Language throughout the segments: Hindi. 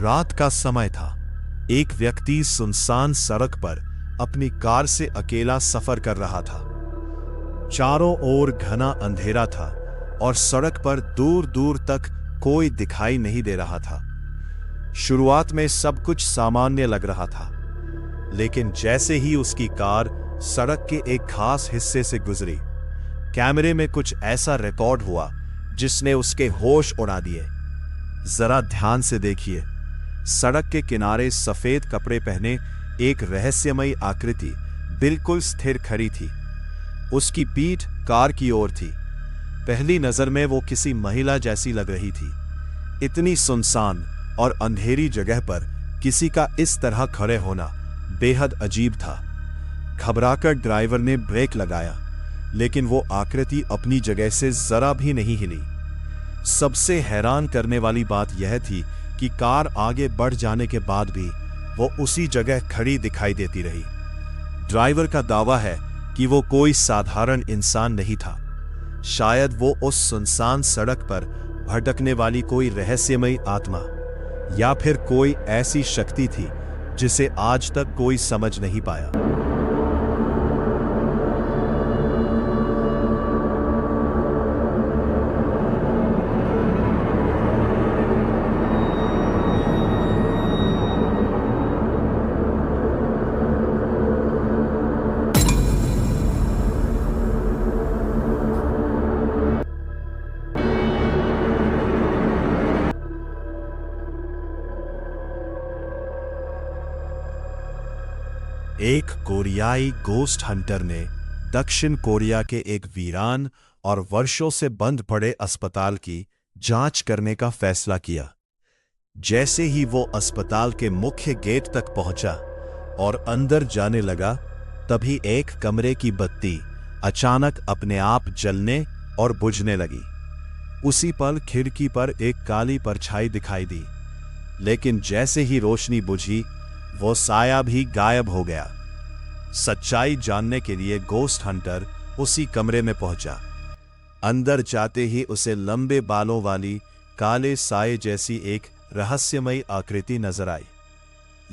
रात का समय था। एक व्यक्ति सुनसान सड़क पर अपनी कार से अकेला सफर कर रहा था। चारों ओर घना अंधेरा था और सड़क पर दूर दूर तक कोई दिखाई नहीं दे रहा था। शुरुआत में सब कुछ सामान्य लग रहा था, लेकिन जैसे ही उसकी कार सड़क के एक खास हिस्से से गुजरी, कैमरे में कुछ ऐसा रिकॉर्ड हुआ जिसने उसके होश उड़ा दिए। जरा ध्यान से देखिए। सड़क के किनारे सफेद कपड़े पहने एक रहस्यमयी आकृति बिल्कुल स्थिर खड़ी थी। उसकी पीठ कार की ओर थी। पहली नजर में वो किसी महिला जैसी लग रही थी। इतनी सुनसान और अंधेरी जगह पर किसी का इस तरह खड़े होना बेहद अजीब था। घबराकर ड्राइवर ने ब्रेक लगाया, लेकिन वो आकृति अपनी जगह से जरा भी नहीं हिली। सबसे हैरान करने वाली बात यह थी कि कार आगे बढ़ जाने के बाद भी वो उसी जगह खड़ी दिखाई देती रही। ड्राइवर का दावा है कि वो कोई साधारण इंसान नहीं था। शायद वो उस सुनसान सड़क पर भटकने वाली कोई रहस्यमयी आत्मा या फिर कोई ऐसी शक्ति थी जिसे आज तक कोई समझ नहीं पाया। एक कोरियाई गोस्ट हंटर ने दक्षिण कोरिया के एक वीरान और वर्षों से बंद पड़े अस्पताल की जांच करने का फैसला किया। जैसे ही वो अस्पताल के मुख्य गेट तक पहुंचा और अंदर जाने लगा, तभी एक कमरे की बत्ती अचानक अपने आप जलने और बुझने लगी। उसी पल खिड़की पर एक काली परछाई दिखाई दी, लेकिन जैसे ही रोशनी बुझी, वो साया भी गायब हो गया। सच्चाई जानने के लिए गोस्ट हंटर उसी कमरे में पहुंचा। अंदर जाते ही उसे लंबे बालों वाली काले साए जैसी एक रहस्यमयी आकृति नजर आई।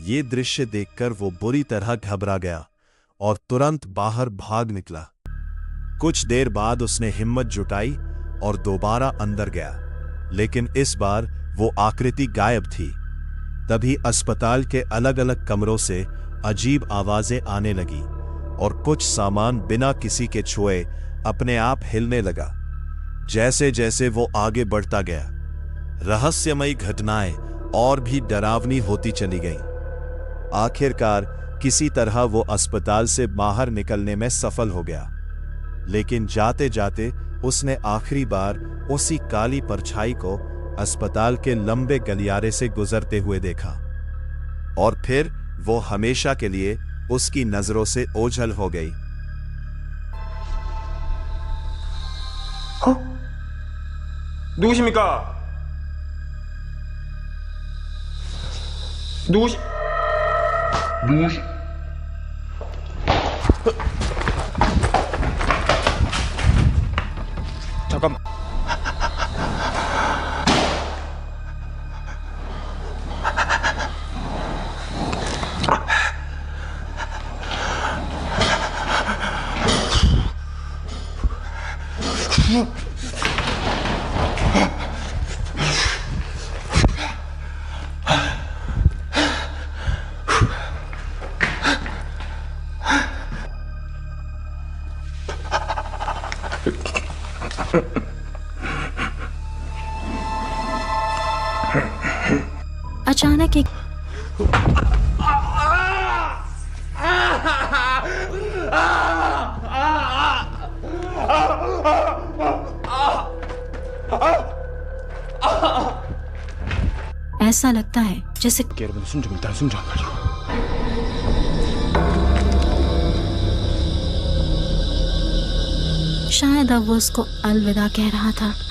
ये दृश्य देखकर वो बुरी तरह घबरा गया और तुरंत बाहर भाग निकला। कुछ देर बाद उसने हिम्मत जुटाई और दोबारा अंदर गया, लेकिन इस बार वो आकृति गायब थी। तभी अस्पताल के अलग अलग कमरों से अजीब आवाजें आने लगी और कुछ सामान बिना किसी के छुए अपने आप हिलने लगा। जैसे जैसे वो आगे बढ़ता गया, रहस्यमयी घटनाएं और भी डरावनी होती चली गईं। आखिरकार किसी तरह वो अस्पताल से बाहर निकलने में सफल हो गया, लेकिन जाते जाते उसने आखिरी बार उसी काली परछाई को अस्पताल के लंबे गलियारे से गुजरते हुए देखा, और फिर वो हमेशा के लिए उसकी नजरों से ओझल हो गई। 누구십니까? 잠깐만. अचानक एक ऐसा लगता है जैसे 여러분 일단 숨 좀 가지고. शायद अब वो उसको अलविदा कह रहा था।